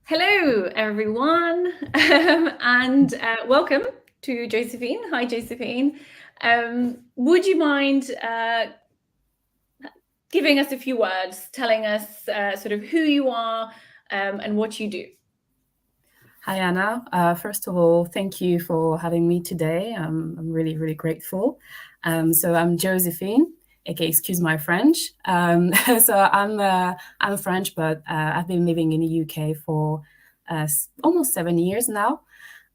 Hello, everyone, and welcome to Josephine. Hi, Josephine. Would you mind giving us a few words, telling us sort of who you are and what you do? Hi, Anna. First of all, thank you for having me today. I'm really, really grateful. So I'm Josephine, aka excuse my French. I'm French, but I've been living in the UK for almost 7 years now,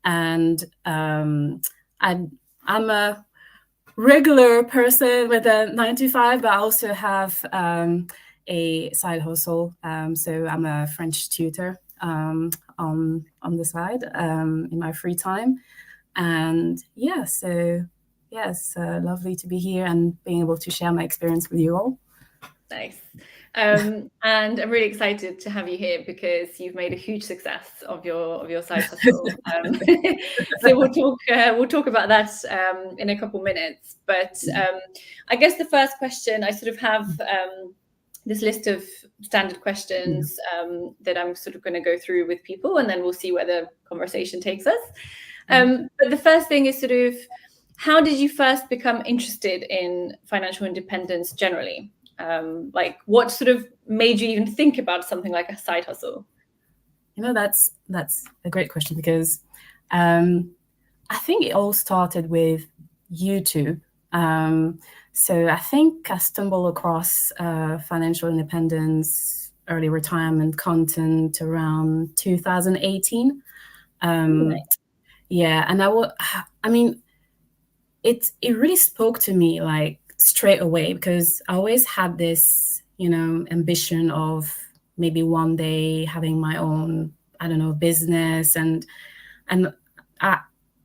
and I, I'm a regular person with a 9 to 5, but I also have a side hustle. So I'm a French tutor on the side in my free time, and it's lovely to be here and being able to share my experience with you all. Nice. And I'm really excited to have you here because you've made a huge success of your side hustle. So we'll talk about that in a couple minutes. But I guess the first question I sort of have this list of standard questions that I'm sort of going to go through with people, and then we'll see where the conversation takes us. But the first thing is sort of, how did you first become interested in financial independence generally? Like, what sort of made you even think about something like a side hustle? That's a great question because I think it all started with YouTube. So I think I stumbled across financial independence, early retirement content around 2018. Nice. Yeah, and I mean, it really spoke to me like straight away because I always had this, ambition of maybe one day having my own, I don't know, business, and I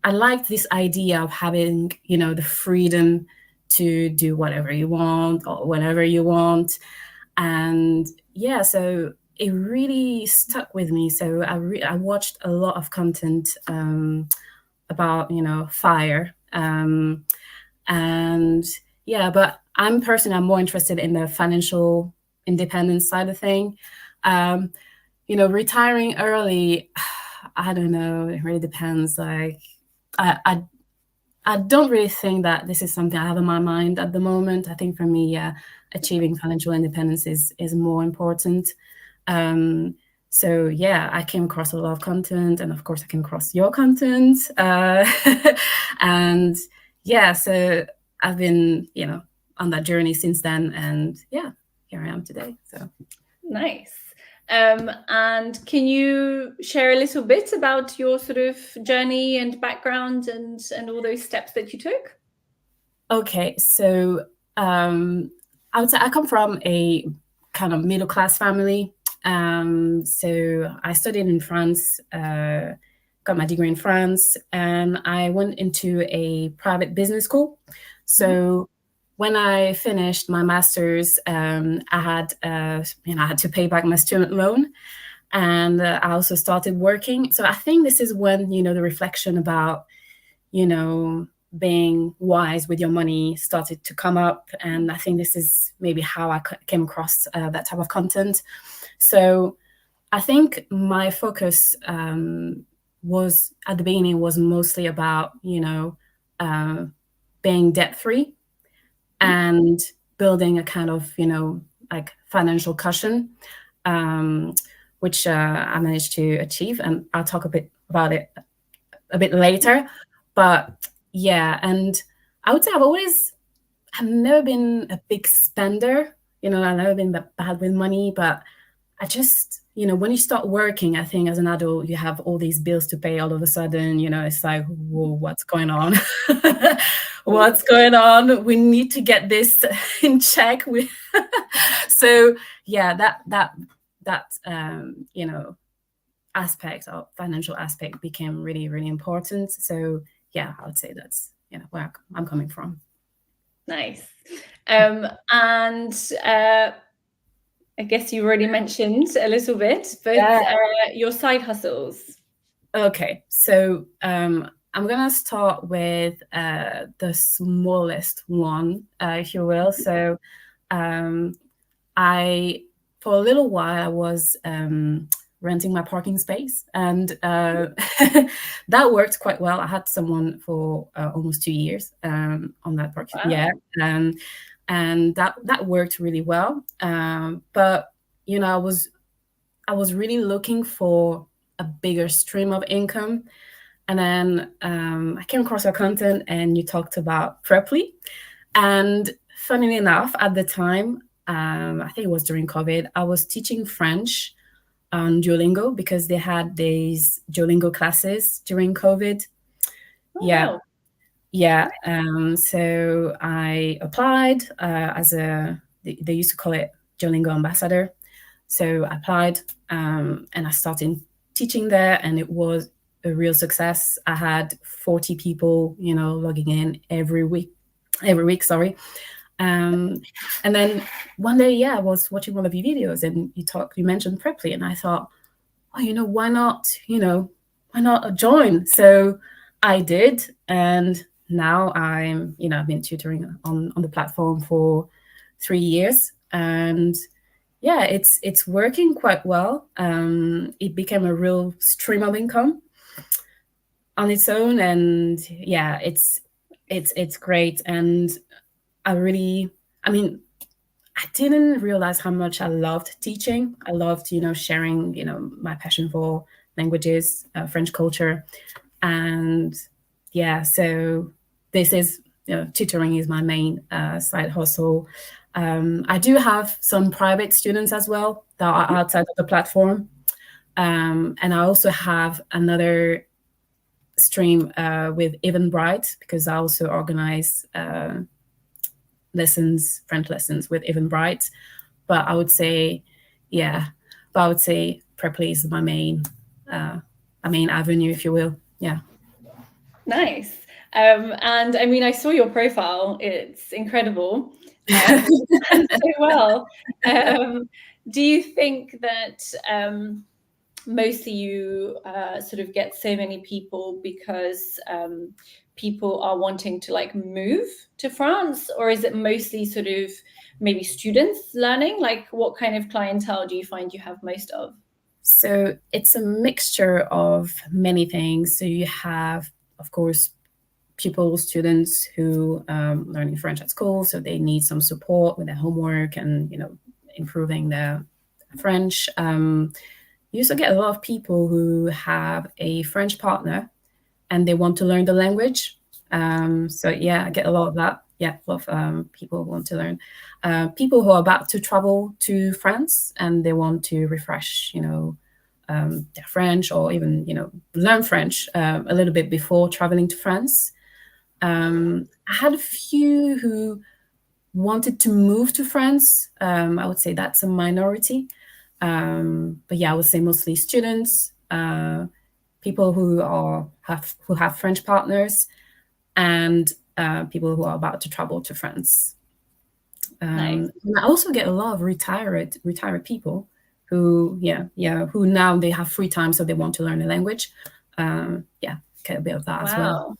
I liked this idea of having, the freedom to do whatever you want or whenever you want. And yeah, so it really stuck with me. So I watched a lot of content about, fire. And yeah, but I'm more interested in the financial independence side of thing. Um, Retiring early, I don't know. It really depends. Like, I, I, I don't really think that this is something I have in my mind at the moment. I think for me, yeah, achieving financial independence is more important. Um, so yeah, I came across a lot of content, and of course, I came across your content, and yeah, so I've been, on that journey since then, and yeah, here I am today. So. Nice. And can you share a little bit about your sort of journey and background and all those steps that you took? Okay, so I would say I come from a kind of middle class family. So I studied in France, got my degree in France, and I went into a private business school. So when I finished my master's, I had I had to pay back my student loan, and I also started working. So I think this is when the reflection about you know being wise with your money started to come up, and I think this is maybe how I came across that type of content. So I think my focus was at the beginning was mostly about uh, being debt free and building a kind of like financial cushion, um, which I managed to achieve, and I'll talk a bit about it a bit later. But yeah, and I would say I've never been a big spender. I've never been bad with money, but I just, when you start working, I think as an adult, you have all these bills to pay all of a sudden, it's like, whoa, what's going on? What's going on? We need to get this in check. So yeah, that aspect of financial aspect became really, really important. So yeah, I would say that's, where I'm coming from. Nice. And I guess you already mentioned a little bit, but Yeah. your side hustles. Okay, so I'm gonna start with the smallest one, if you will. So um, I, for a little while, I was renting my parking space, and that worked quite well. I had someone for almost 2 years on that parking. Wow. Yeah, and that worked really well. But I was really looking for a bigger stream of income. And then I came across your content and you talked about Preply. And funnily enough, at the time, I think it was during COVID, I was teaching French on Duolingo because they had these Duolingo classes during COVID. Oh, Yeah. wow. Yeah. So I applied they used to call it Duolingo ambassador. So I applied and I started teaching there, and it was a real success. I had 40 people, logging in every week, sorry. And then one day, I was watching one of your videos and you mentioned Preply, and I thought, oh, why not, why not join? So I did. And now I've been tutoring on the platform for 3 years, and yeah, it's working quite well. It became a real stream of income on its own, and yeah, it's great. And I mean, I didn't realize how much I loved teaching. I loved, sharing, my passion for languages, French culture, and yeah. So this is, tutoring is my main side hustle. I do have some private students as well that are outside of the platform, and I also have another stream with Eventbrite, because I also organize French lessons with Eventbrite. But I would say, Preply is my main avenue, if you will. Yeah. Nice. And I mean, I saw your profile. It's incredible. And so well. Do you think that mostly you sort of get so many people because people are wanting to like move to France, or is it mostly sort of maybe students learning? Like, what kind of clientele do you find you have most of? So it's a mixture of many things. So you have, of course, students who learning French at school, so they need some support with their homework and improving their French. You also get a lot of people who have a French partner and they want to learn the language. So yeah, I get a lot of that. Yeah, a lot of people want to learn. People who are about to travel to France and they want to refresh, their French, or even learn French a little bit before traveling to France. I had a few who wanted to move to France. I would say that's a minority. But yeah, I would say mostly students, people who have French partners, and people who are about to travel to France. Nice. And I also get a lot of retired people who who now they have free time, so they want to learn a language. Get a bit of that as well.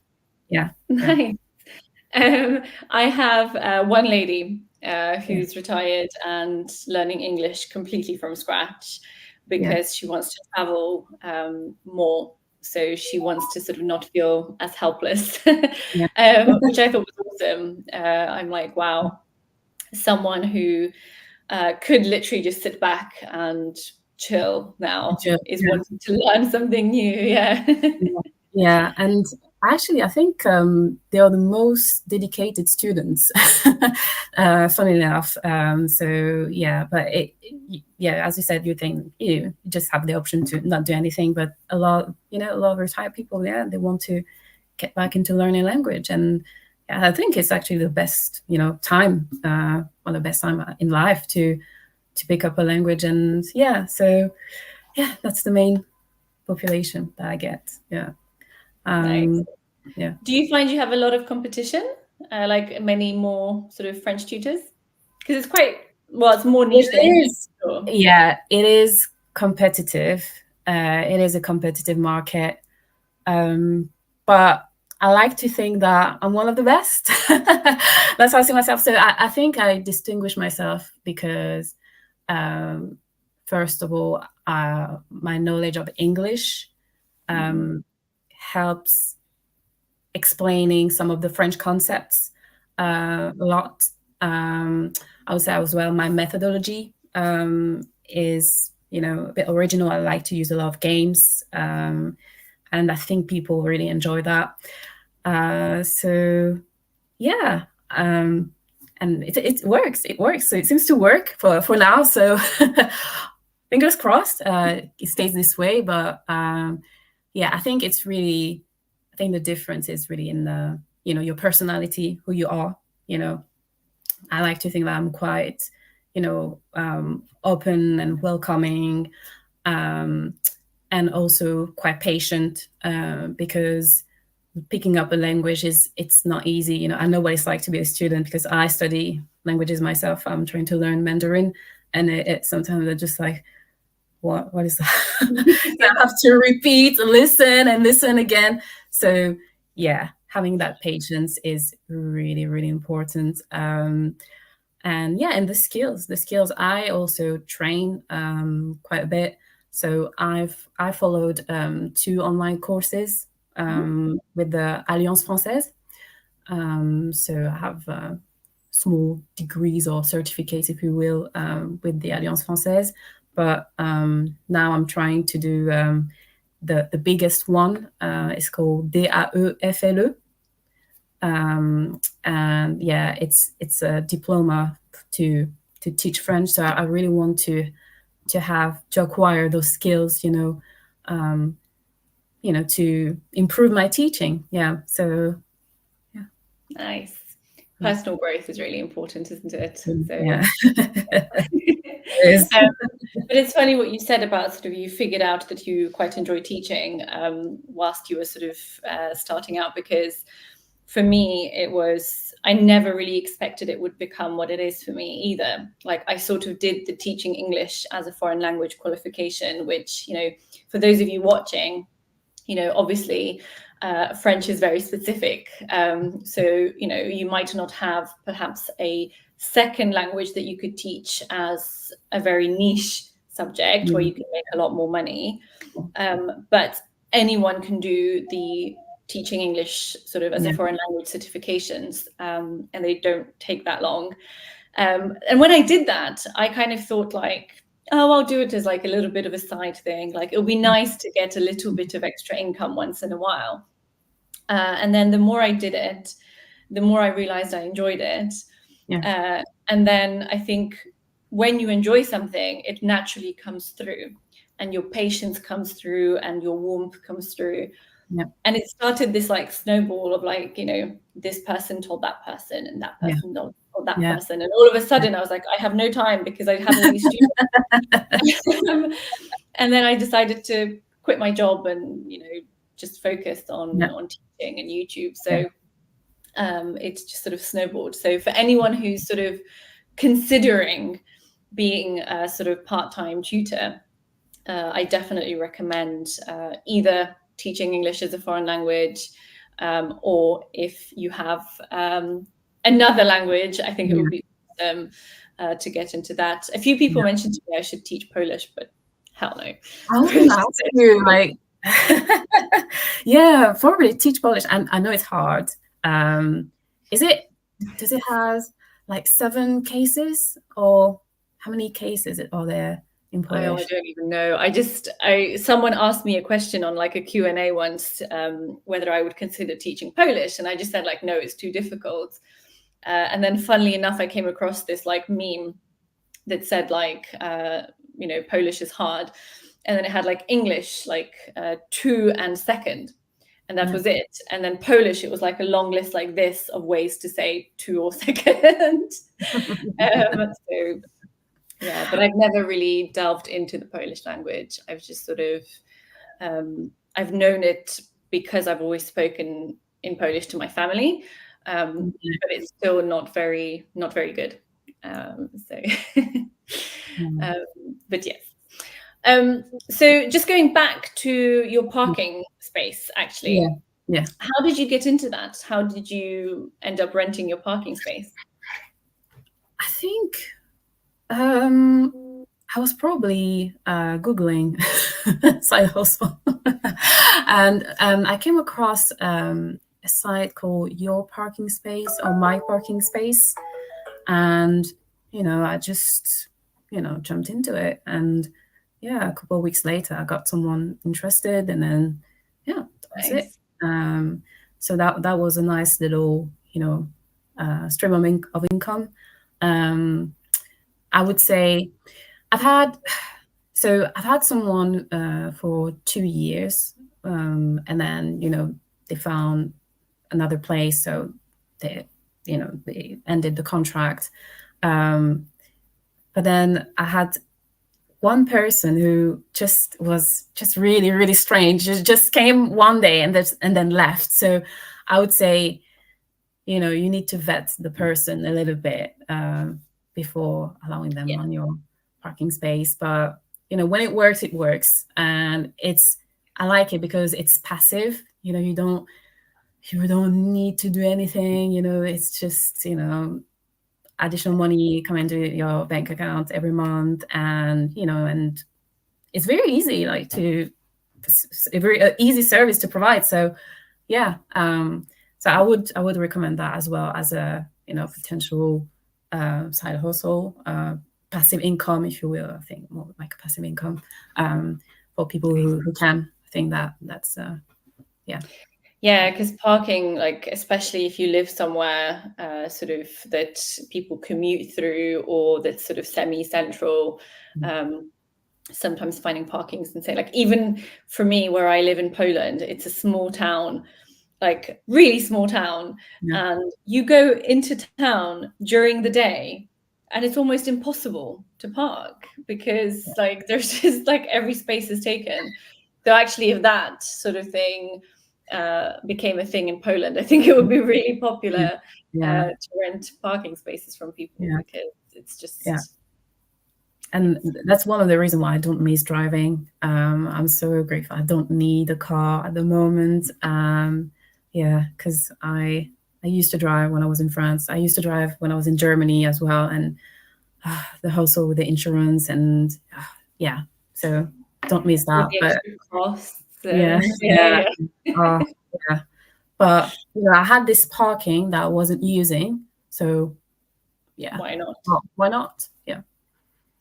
Yeah. Nice. I have one lady who's retired and learning English completely from scratch because she wants to travel more. So she wants to sort of not feel as helpless, which I thought was awesome. I'm like, wow, someone who could literally just sit back and chill now is wanting to learn something new. Yeah, and actually, I think they are the most dedicated students. Funny enough, so yeah, but as you said, you think you just have the option to not do anything. But a lot of retired people, they want to get back into learning language, and I think it's actually the best, time, one of the best time in life to pick up a language, and that's the main population that I get. Yeah. Nice. Yeah. Do you find you have a lot of competition, like many more sort of French tutors? Because it's more niche than English. Sure. Yeah, it is competitive. It is a competitive market. But I like to think that I'm one of the best. That's how I see myself. So I think I distinguish myself because, first of all, my knowledge of English helps explaining some of the French concepts a lot. I would say as well, my methodology is, a bit original. I like to use a lot of games, and I think people really enjoy that. So yeah, and it works. It works. So it seems to work for now. So fingers crossed, it stays this way. But yeah, I think the difference is really in the, your personality, who you are. I like to think that I'm quite, open and welcoming, and also quite patient, because picking up a language it's not easy. I know what it's like to be a student, because I study languages myself. I'm trying to learn Mandarin, and it sometimes I'm just like, what is that? I have to repeat, listen and listen again. So yeah, having that patience is really, really important. And yeah, and the skills I also train quite a bit. So I followed 2 online courses with the Alliance Française. So I have small degrees or certificates, if you will, with the Alliance Française. But now I'm trying to do the biggest one. It's called DAEFLE. And yeah, it's a diploma to teach French. So I really want to acquire those skills, to improve my teaching. Yeah. So yeah. Nice. Personal growth is really important, isn't it? So, yeah. But it's funny what you said about sort of you figured out that you quite enjoy teaching whilst you were sort of starting out, because for me, I never really expected it would become what it is for me either. Like, I sort of did the teaching English as a foreign language qualification, which, for those of you watching, obviously French is very specific. So, you might not have perhaps a second language that you could teach as a very niche subject where you can make a lot more money. But anyone can do the teaching English sort of as a foreign language certifications, and they don't take that long. And when I did that, I kind of thought like, oh, I'll do it as like a little bit of a side thing. Like, it'll be nice to get a little bit of extra income once in a while. And then the more I did it, the more I realized I enjoyed it. And then I think when you enjoy something, it naturally comes through, and your patience comes through, and your warmth comes through. And it started this like snowball of like, this person told that person, and that person told that person. And all of a sudden I was like, I have no time because I have all these students. And then I decided to quit my job and, just focused on teaching and YouTube. So it's just sort of snowballed. So for anyone who's sort of considering being a sort of part-time tutor, I definitely recommend either teaching English as a foreign language, or if you have another language, I think it would be awesome to get into that. A few people mentioned to me I should teach Polish, but hell no. I was going to ask you, like, yeah, probably teach Polish. And I know it's hard. Does it have like 7 cases, or how many cases are there in Polish? I don't even know. Someone asked me a question on like a Q&A once, whether I would consider teaching Polish. And I just said like, no, it's too difficult. And then funnily enough, I came across this like meme that said like, Polish is hard. And then it had like English, like 2 and second. And that was it. And then Polish, it was like a long list like this of ways to say 2 or second. So yeah, but I've never really delved into the Polish language. I've just sort of, I've known it because I've always spoken in Polish to my family, but it's still not very good. But yes. So just going back to your parking space, actually. Yeah. How did you get into that? How did you end up renting your parking space? I think I was probably Googling side hustle, and I came across a site called Your Parking Space or My Parking Space, and I just jumped into it, and yeah, a couple of weeks later, I got someone interested, and then yeah, that was it. Nice. So that was a nice little stream of income. I would say I've had I've had someone for 2 years, and then they found another place, so they ended the contract. But then I had one person who was just really, really strange. Just came one day and then left. So I would say, you need to vet the person a little bit before allowing them on your parking space. But when it works, and I like it because it's passive. You don't need to do anything. It's just additional money come into your bank account every month, and and it's very easy, like a very easy service to provide. So yeah, so I would recommend that as well as a potential side hustle, passive income, if you will. I think more like a passive income for people who can. I think that's yeah. Yeah, because parking, like especially if you live somewhere sort of that people commute through or that's sort of semi-central, sometimes finding parking is insane. Like even for me, where I live in Poland, it's a small town, like really small town, and you go into town during the day and it's almost impossible to park because like there's just like every space is taken. So actually, if that sort of thing became a thing in Poland, I think it would be really popular to rent parking spaces from people because it's just. And that's one of the reasons why I don't miss driving. I'm so grateful I don't need a car at the moment. Because I used to drive when I was in France. I used to drive when I was in Germany as well, and the hustle with the insurance and so don't miss that. The But extra costs. yeah. But I had this parking that I wasn't using, so yeah. Why not? Oh, why not? Yeah.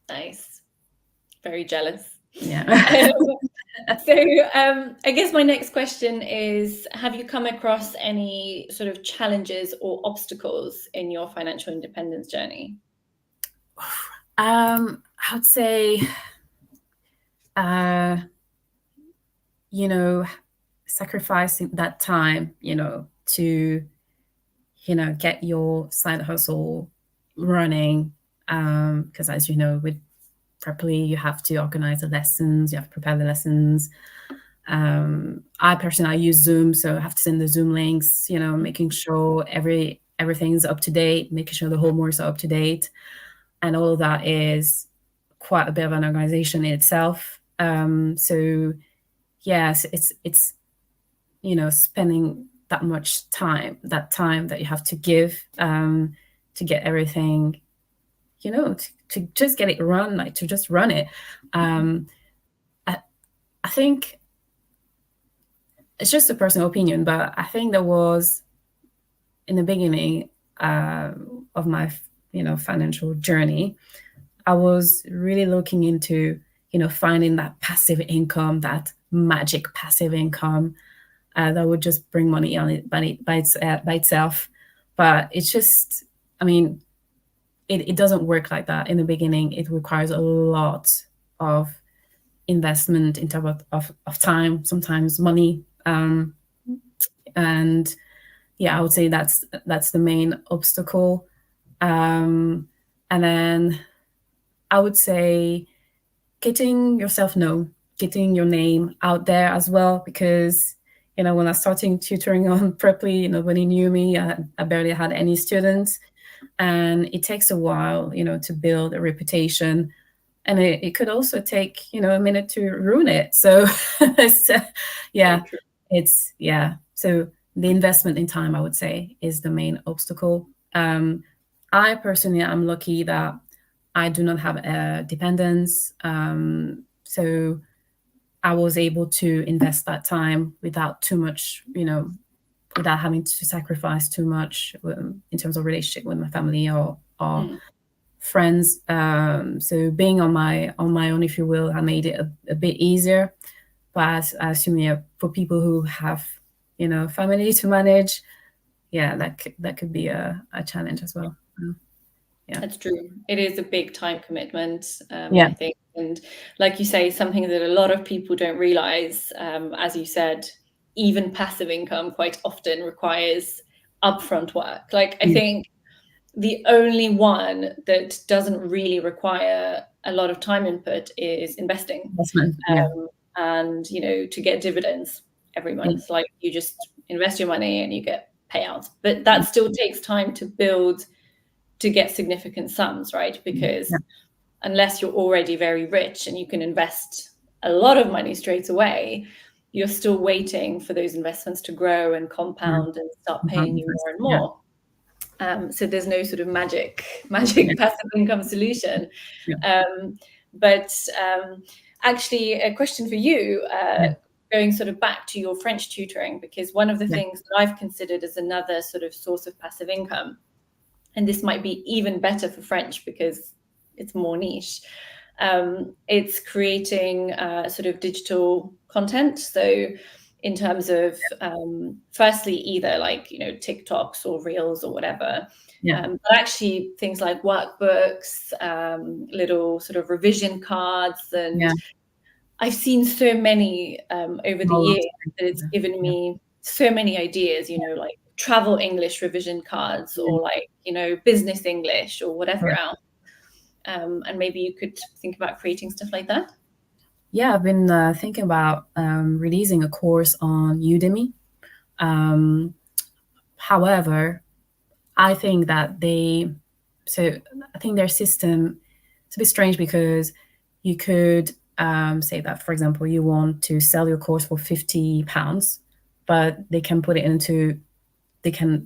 Nice. Very jealous. Yeah. So I guess my next question is, have you come across any sort of challenges or obstacles in your financial independence journey? I would say, sacrificing that time, to, get your side hustle running. Because as you know, with properly, you have to organize the lessons, you have to prepare the lessons. I use Zoom, so I have to send the Zoom links, making sure everything's up to date, making sure the homeworks are up to date. And all of that is quite a bit of an organization in itself. So yes, it's spending that much time, that you have to give to get everything, to just get it run, like to just run it. I think it's just a personal opinion, but I think there was in the beginning of my financial journey, I was really looking into finding that passive income, that magic passive income that would just bring money on it by itself. But it's just, I mean, it doesn't work like that in the beginning. It requires a lot of investment in terms of time, sometimes money, and I would say that's the main obstacle. And then I would say getting yourself known, getting your name out there as well, because when I was starting tutoring on Preply, nobody knew me. I barely had any students, and it takes a while, to build a reputation, and it could also take a minute to ruin it. So, So the investment in time, I would say, is the main obstacle. I personally am lucky that I do not have a dependence. So I was able to invest that time without too much, without having to sacrifice too much in terms of relationship with my family or friends. So being on my own, if you will, I made it a bit easier. But I assume, yeah, for people who have, family to manage, yeah, that could be a challenge as well. Yeah. That's true. It is a big time commitment, Yeah. I think. And like you say, something that a lot of people don't realize, as you said, even passive income quite often requires upfront work. Like, I think the only one that doesn't really require a lot of time input is investing. Investment. Yeah. And, to get dividends every month. Like, you just invest your money and you get payouts. But that still takes time to build to get significant sums, right? Because unless you're already very rich and you can invest a lot of money straight away, you're still waiting for those investments to grow and compound and start paying you more and more. So there's no sort of magic passive income solution. But actually, a question for you, going sort of back to your French tutoring, because one of the things that I've considered as another sort of source of passive income, and this might be even better for French because it's more niche, it's creating sort of digital content. So in terms of firstly, either like, TikToks or Reels or whatever, but actually things like workbooks, little sort of revision cards. And I've seen so many over the years that it's given me so many ideas, like travel English revision cards or like, business English or whatever else. And maybe you could think about creating stuff like that. Yeah, I've been thinking about releasing a course on Udemy. However, I think that I think their system is a bit strange because you could say that, for example, you want to sell your course for £50, but they can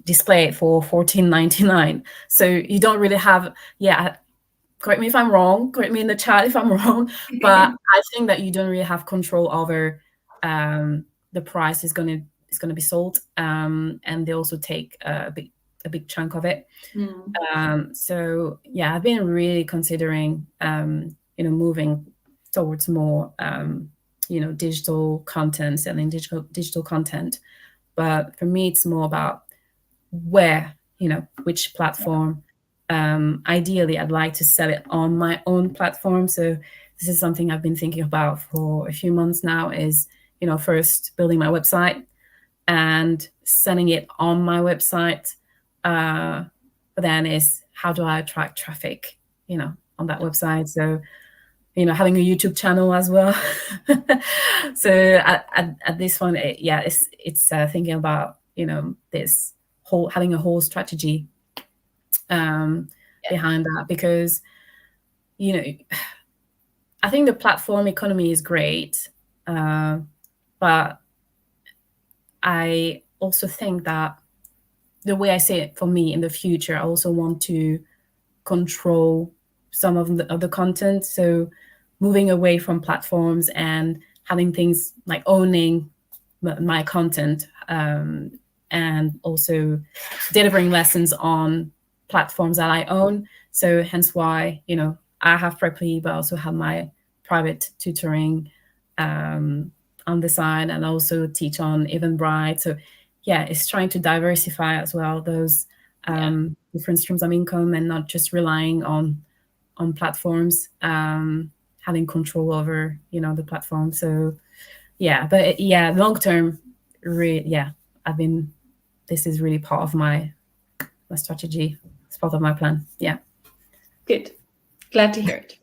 display it for £14.99. So you don't really have, correct me if I'm wrong, correct me in the chat if I'm wrong, but I think that you don't really have control over the price is going to be sold, and they also take a big chunk of it. So yeah, I've been really considering moving towards more digital content, selling digital content. But for me, it's more about which platform. Ideally, I'd like to sell it on my own platform. So this is something I've been thinking about for a few months now, is, first building my website and selling it on my website. But then is, how do I attract traffic, on that website? So, having a YouTube channel as well. So at this point, it's thinking about, having a whole strategy behind that, because I think the platform economy is great, but I also think that the way I see it, for me in the future, I also want to control some of the content. So moving away from platforms and having things like owning my content, and also delivering lessons on platforms that I own. So hence why, I have Preply, but I also have my private tutoring on the side, and also teach on Eventbrite. So yeah, it's trying to diversify as well those different streams of income, and not just relying on platforms, having control over, the platform. So yeah, but long term, this is really part of my strategy. It's part of my plan. Yeah. Good. Glad to hear it.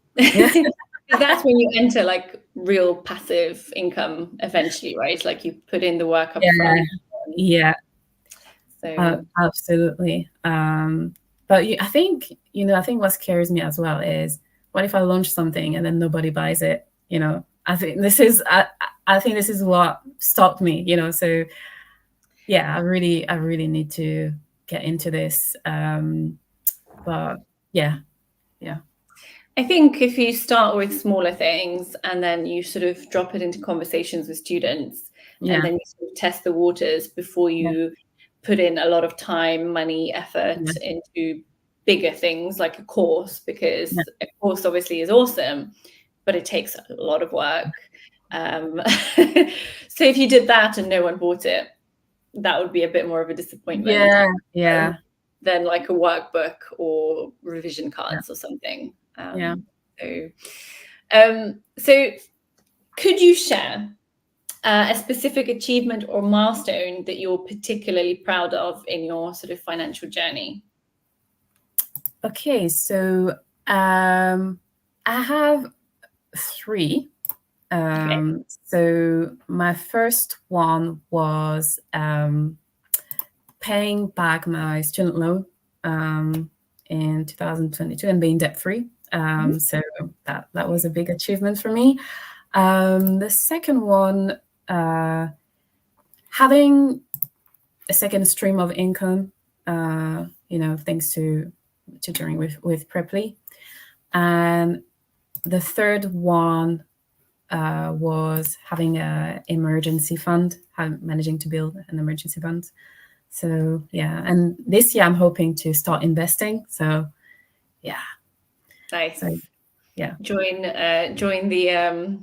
That's when you enter like real passive income eventually, right? Like you put in the work up front. Yeah. So absolutely. But I think what scares me as well is, what if I launch something and then nobody buys it? I think this is what stopped me. So yeah, I really need to get into this. But yeah. I think if you start with smaller things and then you sort of drop it into conversations with students, and Yeah, then you sort of test the waters before yeah, you put in a lot of time, money, effort yeah, into bigger things like a course, yeah, because a course obviously is awesome, but it takes a lot of work. Um, so if you did that and no one bought it, that would be a bit more of a disappointment yeah, than, yeah, than like a workbook or revision yeah, cards or something. yeah. So could you share a specific achievement or milestone that you're particularly proud of in your sort of financial journey? Okay, so I have three. Okay. So my first one was paying back my student loan in 2022 and being debt free. Mhm. So that was a big achievement for me. The second one, having a second stream of income, thanks to tutoring with Preply. And the third one was having an emergency fund, managing to build an emergency fund. So yeah, and this year I'm hoping to start investing. So yeah, Nice. so yeah, Join the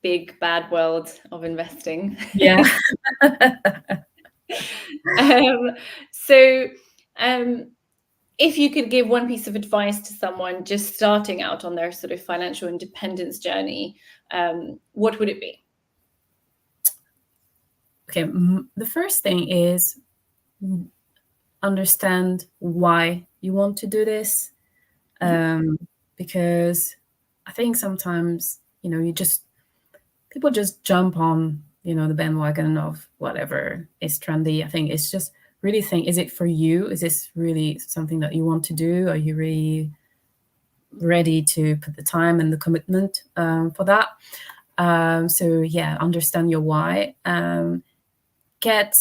big bad world of investing. yeah. um, so, um, if you could give one piece of advice to someone just starting out on their sort of financial independence journey, what would it be? Okay, the first thing is understand why you want to do this, Mhm. because I think sometimes people just jump on the bandwagon of whatever is trendy. I think it's just really think, is it for you? Is this really something that you want to do? Are you really ready to put the time and the commitment for that? So yeah, understand your why. Get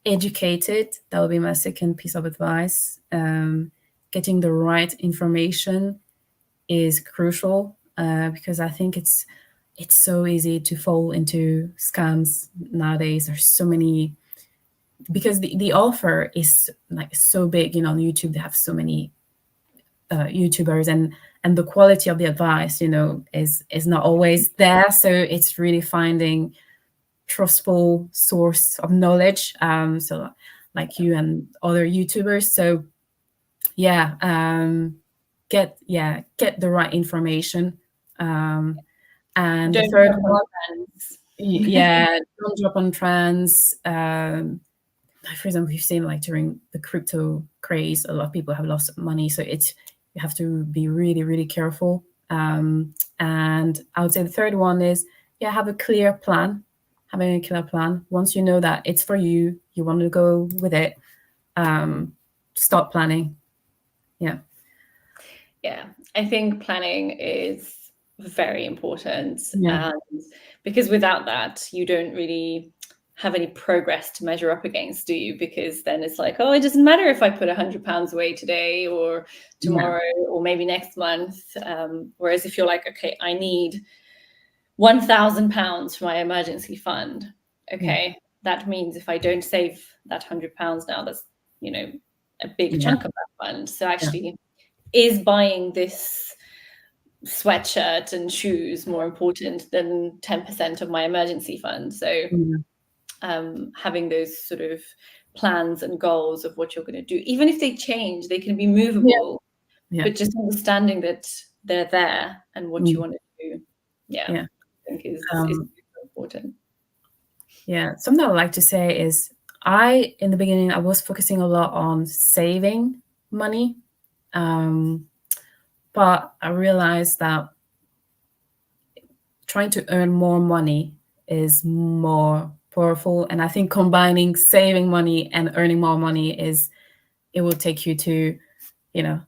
educated. That would be my second piece of advice. Getting the right information is crucial, because I think it's so easy to fall into scams nowadays. There's so many, because the offer is like so big. On YouTube they have so many YouTubers, and the quality of the advice is not always there. So it's really finding trustful source of knowledge, so like you and other YouTubers. So yeah, get the right information. And the Don't third jump on one, trends. yeah, don't drop on trends. For example, we've seen like during the crypto craze, a lot of people have lost money. So you have to be really, really careful. And I would say the third one is, have a clear plan. Having a clear plan. Once you know that it's for you, you want to go with it, start planning. Yeah. Yeah, I think planning is very important, Yeah. and because without that, you don't really have any progress to measure up against, do you? Because then it's like, oh, it doesn't matter if I put £100 away today or Yeah. tomorrow or maybe next month. Whereas if you're like, okay, I need £1,000 for my emergency fund. Yeah. Okay, that means if I don't save that £100 now, that's you know a big Yeah. chunk of that fund. So Yeah. actually, is buying this sweatshirt and shoes more important than 10% of my emergency fund? So Yeah. having those sort of plans and goals of what you're going to do, even if they change, they can be Yeah. movable, Yeah. but just understanding that they're there and what you Mm. want to do, yeah, Yeah. I think is Um, super important. yeah. Something I would like to say is, in the beginning, I was focusing a lot on saving money. But I realized that trying to earn more money is more powerful. And I think combining saving money and earning more money it will take you you know,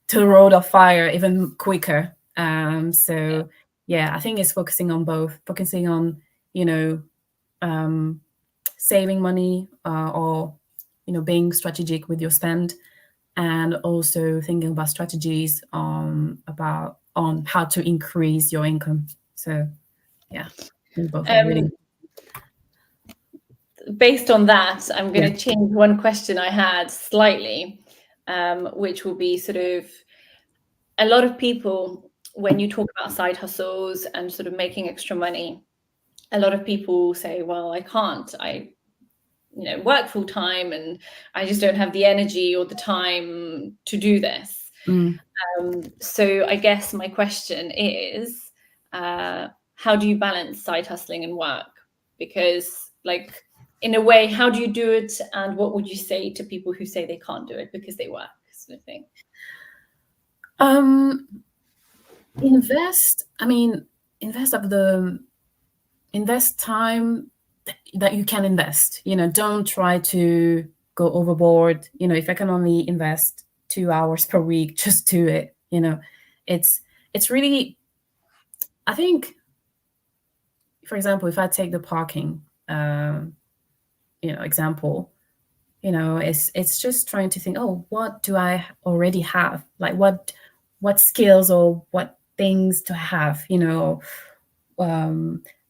to the road of fire even quicker. Yeah. So yeah, I think it's focusing on both, focusing on, you know, saving money, or, being strategic with your spend, and also thinking about strategies on how to increase your income. So yeah, I think both are really based on that, I'm going to change one question I had slightly, which will be sort of a lot of people, when you talk about side hustles and sort of making extra money, a lot of people say, well, I can't. I work full time and I just don't have the energy or the time to do this. So I guess my question is, how do you balance side hustling and work? Because, like, in a way, how do you do it? And what would you say to people who say they can't do it because they work, sort of thing? Invest time that you can invest. Don't try to go overboard. If I can only invest 2 hours per week, just do it. It's really, I think, for example, if I take the parking example, it's just trying to think, oh, what do I already have? Like what skills or what things do I have?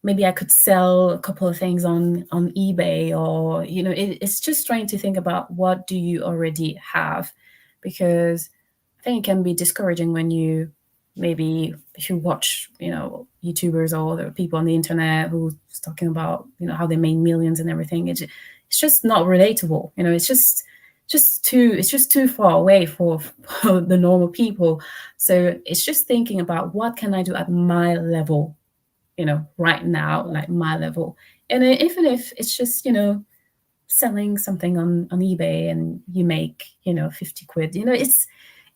Maybe I could sell a couple of things on eBay, or it's just trying to think about what do you already have, because I think it can be discouraging when you if you watch YouTubers or other people on the internet who's talking about how they made millions and everything. It's just not relatable. It's just too far away for the normal people. So it's just thinking about what can I do at my level, right now, like my level. And even if it's just, selling something on eBay and you make, 50 quid,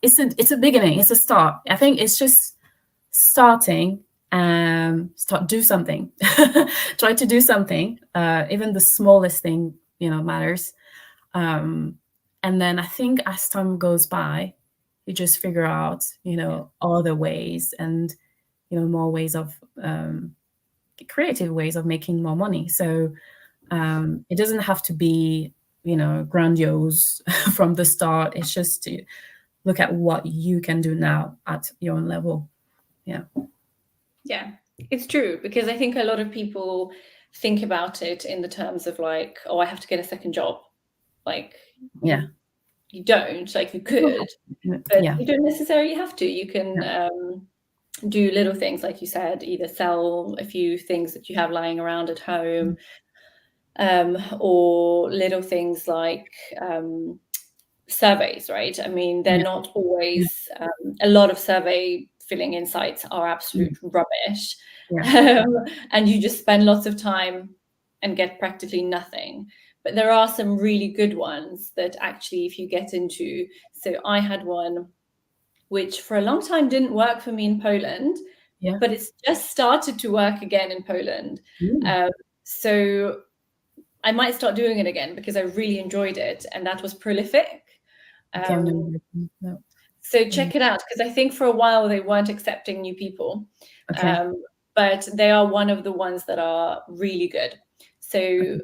it's a beginning, it's a start. I think it's just starting and do something. Try to do something. Even the smallest thing, matters. And then I think as time goes by, you just figure out, other ways and, more ways of creative ways of making more money. So it doesn't have to be, grandiose from the start. It's just to look at what you can do now at your own level. Yeah, it's true, because I think a lot of people think about it in the terms of like, oh, I have to get a second job. Like, you don't, like, you could, but you don't necessarily have to. You can do little things, like you said, either sell a few things that you have lying around at home, or little things like surveys, right? I mean, they're not always, a lot of survey filling in sites are absolute rubbish. And you just spend lots of time and get practically nothing. But there are some really good ones that actually, if you get into, so I had one which for a long time didn't work for me in Poland, but it's just started to work again in Poland. So I might start doing it again because I really enjoyed it, and that was Prolific. So check it out, because I think for a while they weren't accepting new people, but they are one of the ones that are really good. So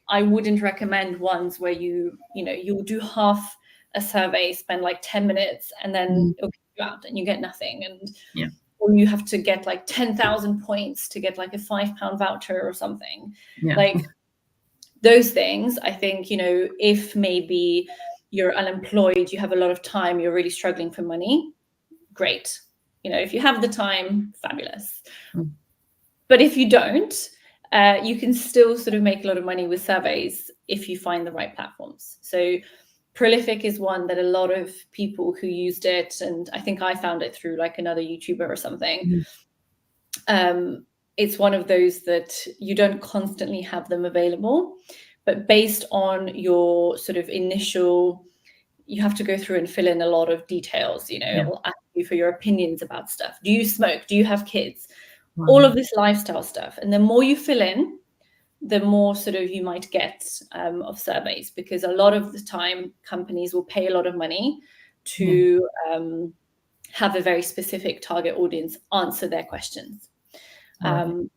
I wouldn't recommend ones where you'll do half a survey, spend like 10 minutes, and then it'll kick you out and you get nothing, and or you have to get like 10,000 points to get like a £5 voucher or something. Like those things, I think, if maybe you're unemployed, you have a lot of time, you're really struggling for money, great. If you have the time, fabulous. But if you don't, you can still sort of make a lot of money with surveys if you find the right platforms. So Prolific is one that a lot of people who used it, and I think I found it through like another YouTuber or something. It's one of those that you don't constantly have them available, but based on your sort of initial, you have to go through and fill in a lot of details. It will ask you for your opinions about stuff. Do you smoke? Do you have kids? All of this lifestyle stuff. And the more you fill in, the more sort of you might get of surveys, because a lot of the time companies will pay a lot of money to have a very specific target audience answer their questions. And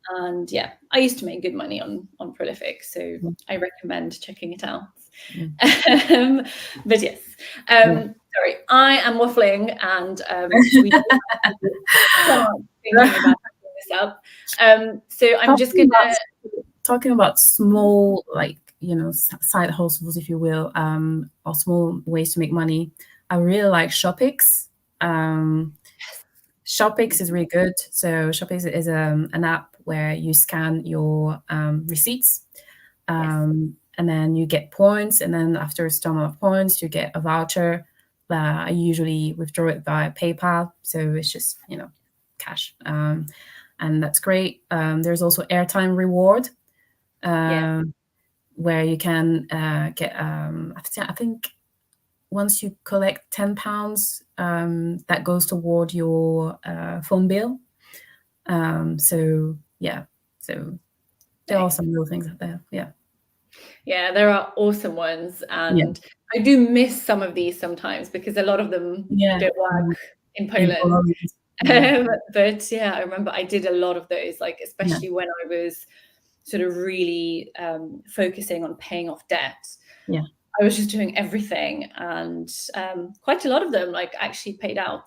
I used to make good money on Prolific, so I recommend checking it out. But yes, sorry, I am waffling, and we start thinking about this up. So I'm just gonna talking about small, like, side hustles, if you will, or small ways to make money. I really like Shopix. Shopix is really good. So Shopix is an app where you scan your receipts, and then you get points, and then after a certain amount of points, you get a voucher. I usually withdraw it via PayPal, so it's just cash, and that's great. There's also airtime reward, where you can get. I think once you collect £10, that goes toward your phone bill. So there are some little things out there. Yeah, there are awesome ones, and I do miss some of these sometimes because a lot of them don't work in Poland. But yeah, I remember I did a lot of those, like especially when I was sort of really focusing on paying off debt. I was just doing everything, and quite a lot of them like actually paid out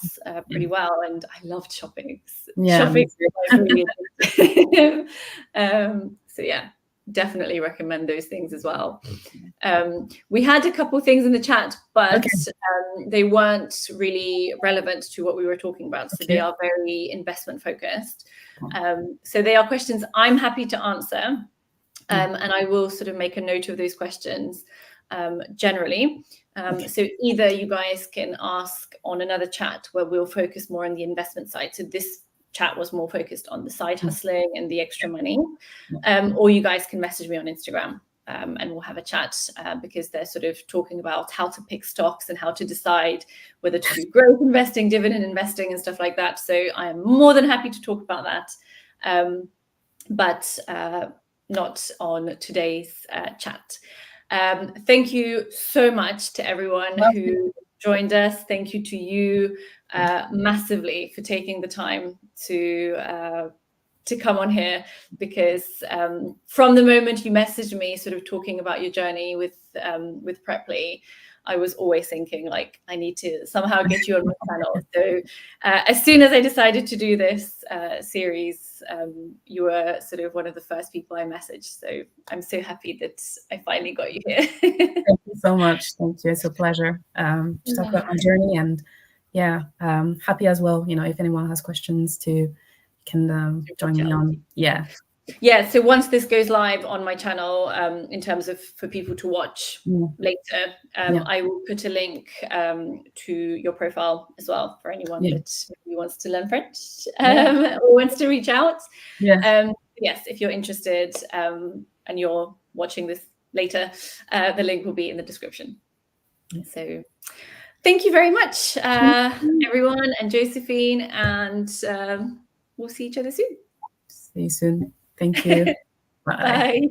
pretty well, and I loved shopping. Shopping was really so yeah, definitely recommend those things as well. We had a couple things in the chat, but they weren't really relevant to what we were talking about. So they are very investment focused. So they are questions I'm happy to answer, and I will sort of make a note of those questions generally. So either you guys can ask on another chat where we'll focus more on the investment side. So this chat was more focused on the side hustling and the extra money, or you guys can message me on Instagram, and we'll have a chat, because they're sort of talking about how to pick stocks and how to decide whether to do growth investing, dividend investing, and stuff like that. So I am more than happy to talk about that, but not on today's chat. Thank you so much to everyone who joined us. Thank you to you massively for taking the time to come on here, because from the moment you messaged me sort of talking about your journey with Preply, I was always thinking like I need to somehow get you on my channel. So as soon as I decided to do this series, you were sort of one of the first people I messaged. So I'm so happy that I finally got you here. Thank you so much. Thank you. It's a pleasure to talk about my journey, and happy as well. If anyone has questions, can join me on. So once this goes live on my channel, in terms of for people to watch later, I will put a link to your profile as well for anyone that maybe wants to learn French or wants to reach out. Yes, if you're interested and you're watching this later, the link will be in the description. So thank you very much, everyone, and Josephine, and we'll see each other soon. See you soon. Thank you. Bye.